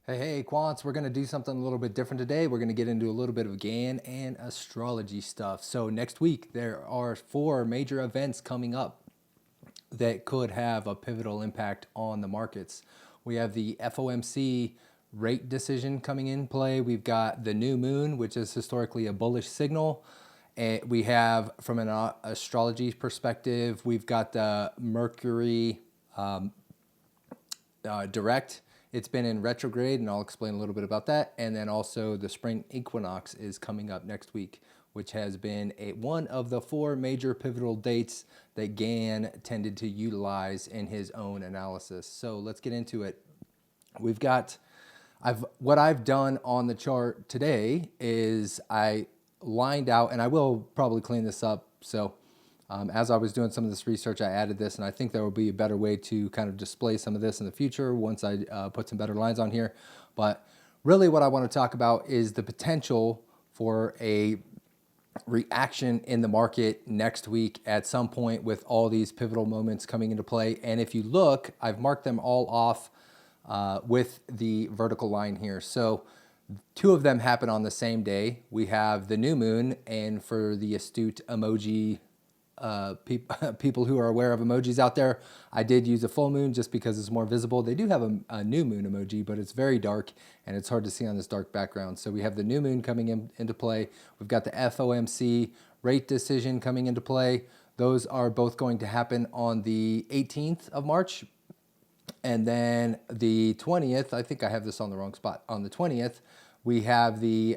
Hey, quants, we're going to do something a little bit different today. We're going to get into a little bit of GAN and astrology stuff. So next week, there are 4 major events coming up that could have a pivotal impact on the markets. We have the FOMC rate decision coming in play. We've got the new moon, which is historically a bullish signal. And we have, from an astrology perspective, we've got the Mercury direct. It's been in retrograde, and I'll explain a little bit about that. And then also the Spring Equinox is coming up next week, which has been one of the 4 major pivotal dates that Gann tended to utilize in his own analysis. So let's get into it. We've got, what I've done on the chart today is I lined out, and I will probably clean this up. So as I was doing some of this research, I added this, and I think there will be a better way to kind of display some of this in the future once I put some better lines on here. But really what I want to talk about is the potential for a reaction in the market next week at some point with all these pivotal moments coming into play. And if you look, I've marked them all off with the vertical line here. So 2 of them happen on the same day. We have the new moon, and for the astute emoji people who are aware of emojis out there, I did use a full moon just because it's more visible. They do have a new moon emoji, but it's very dark and it's hard to see on this dark background. So we have the new moon coming into play. We've got the FOMC rate decision coming into play. Those are both going to happen on the 18th of March. And then the 20th, I think I have this on the wrong spot. On the 20th, we have the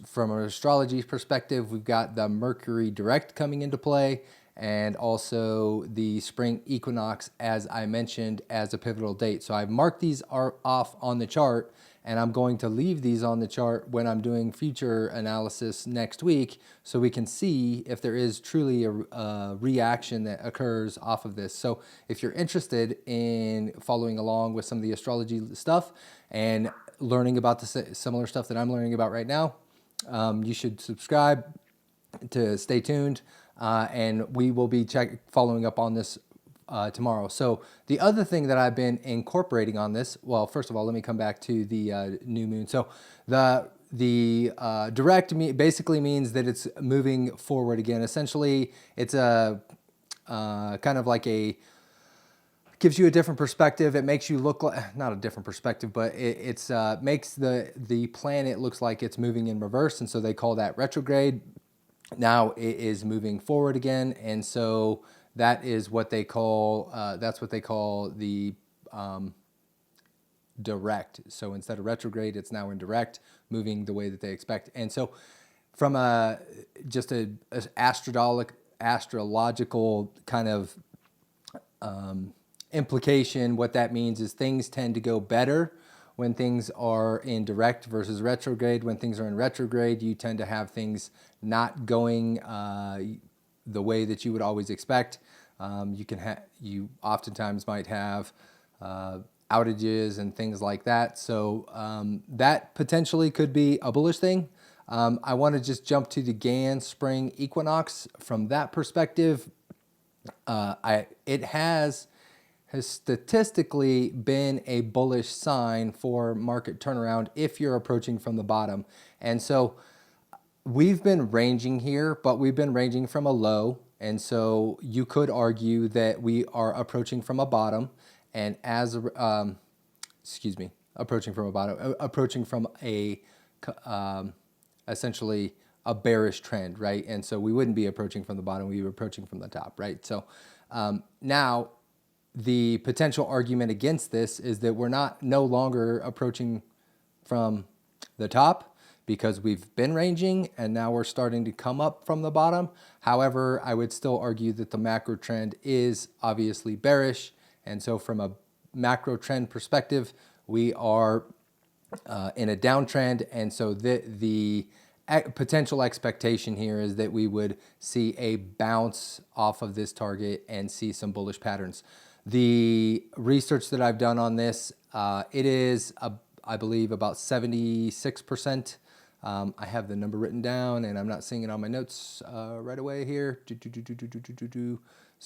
from an astrology perspective, we've got the Mercury direct coming into play, and also the Spring Equinox, as I mentioned, as a pivotal date. So I've marked these off on the chart, and I'm going to leave these on the chart when I'm doing future analysis next week, so we can see if there is truly a reaction that occurs off of this. So if you're interested in following along with some of the astrology stuff and learning about the similar stuff that I'm learning about right now, you should subscribe to stay tuned, and we will be following up on this tomorrow. So the other thing that I've been incorporating on this, well, first of all, let me come back to the new moon. So the direct basically means that it's moving forward again. Essentially, it's a kind of like gives you a different perspective. It makes you look like, not a different perspective, but it's makes the planet looks like it's moving in reverse, and so they call that retrograde. Now it is moving forward again, and so that is what they call that's what they call the direct. So instead of retrograde, it's now in direct, moving the way that they expect. And so from just a astrological kind of implication, what that means is things tend to go better when things are in direct versus retrograde. When things are in retrograde, you tend to have things not going the way that you would always expect. You oftentimes might have outages and things like that. So that potentially could be a bullish thing. I want to just jump to the Gann Spring Equinox from that perspective. It has statistically been a bullish sign for market turnaround if you're approaching from the bottom. And so we've been ranging here, but we've been ranging from a low. And so you could argue that we are approaching from a bottom, and approaching from a bottom, approaching from a essentially a bearish trend, right? And so we wouldn't be approaching from the bottom, we were approaching from the top, right? So now the potential argument against this is that we're no longer approaching from the top, because we've been ranging and now we're starting to come up from the bottom. However, I would still argue that the macro trend is obviously bearish. And so from a macro trend perspective, we are in a downtrend. And so the potential expectation here is that we would see a bounce off of this target and see some bullish patterns. The research that I've done on this, it is, I believe, about 76%. I have the number written down, and I'm not seeing it on my notes right away here.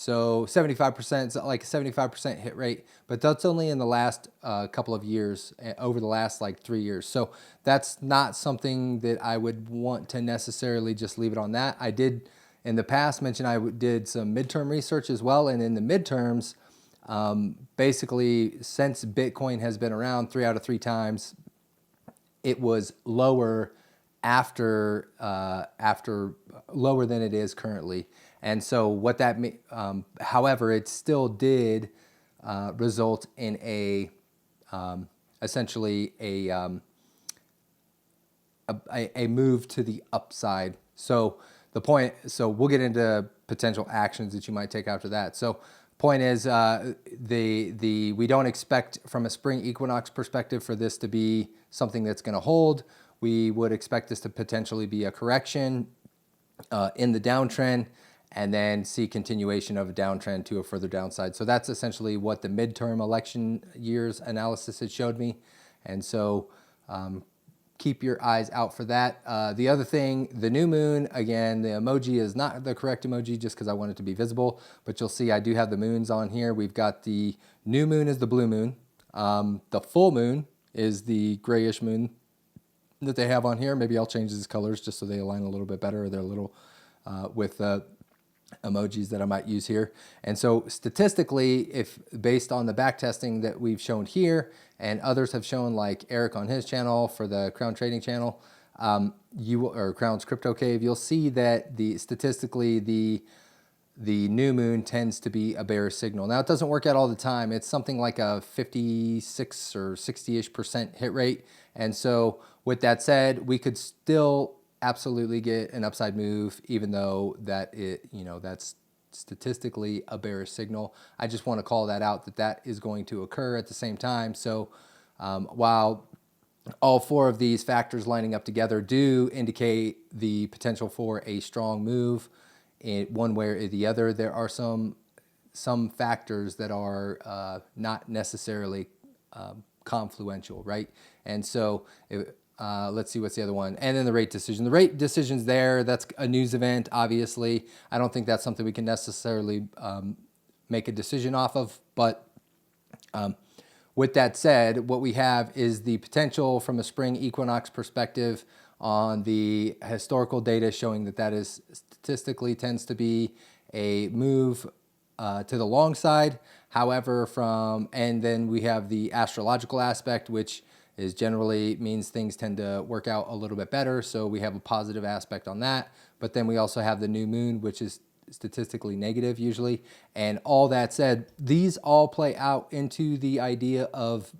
So 75%, like a 75% hit rate, but that's only in the last couple of years, over the last like 3 years. So that's not something that I would want to necessarily just leave it on that. I did in the past mention I did some midterm research as well, and in the midterms, basically since Bitcoin has been around 3 out of 3 times, it was lower after lower than it is currently. And so what that however, it still did result in a essentially a move to the upside. So the point, so we'll get into potential actions that you might take after that. So point is, we don't expect from a spring equinox perspective for this to be something that's going to hold. We would expect this to potentially be a correction in the downtrend, and then see continuation of a downtrend to a further downside. So that's essentially what the midterm election years analysis had showed me. And so keep your eyes out for that. The other thing, the new moon, again, the emoji is not the correct emoji just because I want it to be visible, but you'll see I do have the moons on here. We've got the new moon is the blue moon. The full moon is the grayish moon that they have on here. Maybe I'll change these colors just so they align a little bit better, or they're a little with emojis that I might use here. And so statistically, if based on the back testing that we've shown here and others have shown, like Eric on his channel for the Crown Trading channel, or Crown's Crypto Cave, you'll see that statistically the new moon tends to be a bearish signal. Now it doesn't work out all the time. It's something like a 56 or 60-ish% hit rate. And so with that said, we could still absolutely get an upside move, even though that's statistically a bearish signal. I just want to call that out, that is going to occur at the same time. So while all 4 of these factors lining up together do indicate the potential for a strong move in one way or the other, there are some factors that are not necessarily confluential, right? And so let's see, what's the other one? And then the rate decision. The rate decision's there. That's a news event, obviously. I don't think that's something we can necessarily make a decision off of. But with that said, what we have is the potential from a spring equinox perspective on the historical data showing that is statistically tends to be a move to the long side. However, and then we have the astrological aspect, which is generally means things tend to work out a little bit better. So we have a positive aspect on that. But then we also have the new moon, which is statistically negative usually. And all that said, these all play out into the idea of,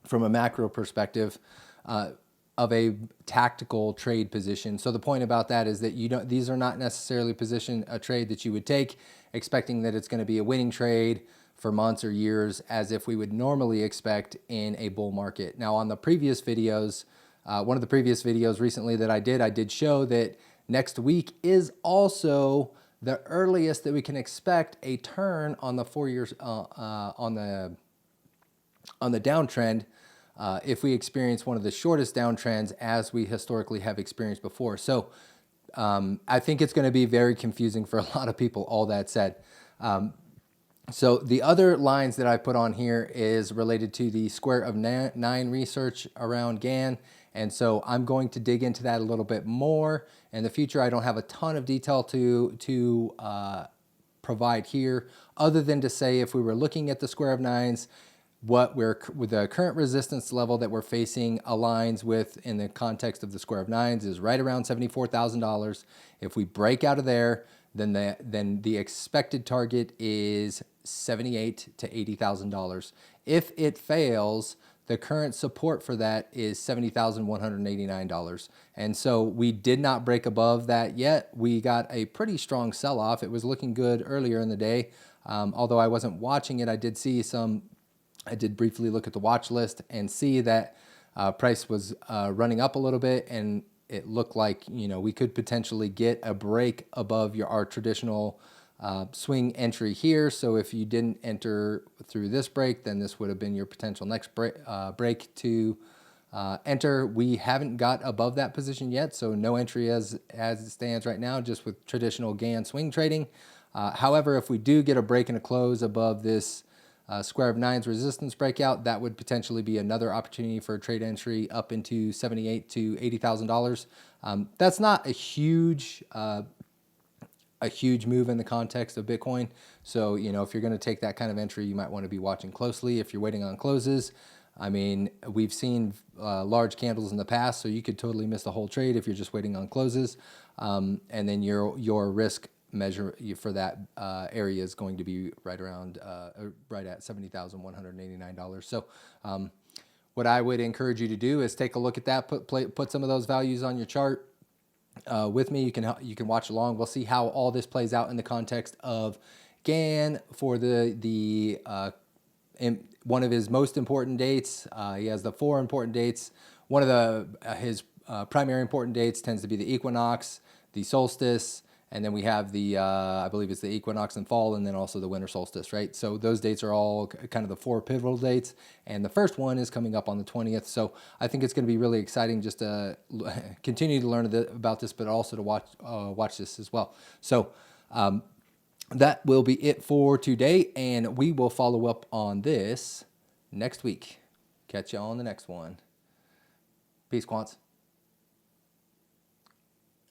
from a macro perspective, of a tactical trade position. So the point about that is that these are not necessarily a trade that you would take expecting that it's going to be a winning trade for months or years, as if we would normally expect in a bull market. Now, on the previous videos, one of the previous videos recently that I did show that next week is also the earliest that we can expect a turn on the 4 years on the downtrend if we experience one of the shortest downtrends as we historically have experienced before. So I think it's going to be very confusing for a lot of people, all that said. So the other lines that I put on here is related to the square of 9 research around GAN. And so I'm going to dig into that a little bit more in the future. I don't have a ton of detail to provide here, other than to say if we were looking at the square of 9s, with the current resistance level that we're facing aligns with, in the context of the square of 9s, is right around $74,000. If we break out of there, then the expected target is $78,000 to $80,000. If it fails, the current support for that is $70,189. And so we did not break above that yet. We got a pretty strong sell-off. It was looking good earlier in the day. Although I wasn't watching it, I did briefly look at the watch list and see that price was running up a little bit, and it looked like we could potentially get a break above our traditional swing entry here. So if you didn't enter through this break, then this would have been your potential next break to enter. We haven't got above that position yet, so no entry as it stands right now, just with traditional GAN swing trading. However, if we do get a break and a close above this square of nines resistance breakout, that would potentially be another opportunity for a trade entry up into $78,000 to $80,000. That's not a huge move in the context of Bitcoin. So, you know, if you're going to take that kind of entry, you might want to be watching closely. If you're waiting on closes, I mean, we've seen large candles in the past, so you could totally miss the whole trade if you're just waiting on closes. And then your risk measure for that area is going to be right around right at $70,189. So what I would encourage you to do is take a look at that, put some of those values on your chart. With me, you can watch along. We'll see how all this plays out in the context of Gann for one of his most important dates. He has the 4 important dates. One of his primary important dates tends to be the equinox, the solstice, and then we have the I believe it's the equinox and fall, and then also the winter solstice, right? So those dates are all kind of the 4 pivotal dates, and the first one is coming up on the 20th. So I think it's going to be really exciting just to continue to learn about this, but also to watch this as well. So that will be it for today, and we will follow up on this next week. Catch you on the next one. Peace, quants.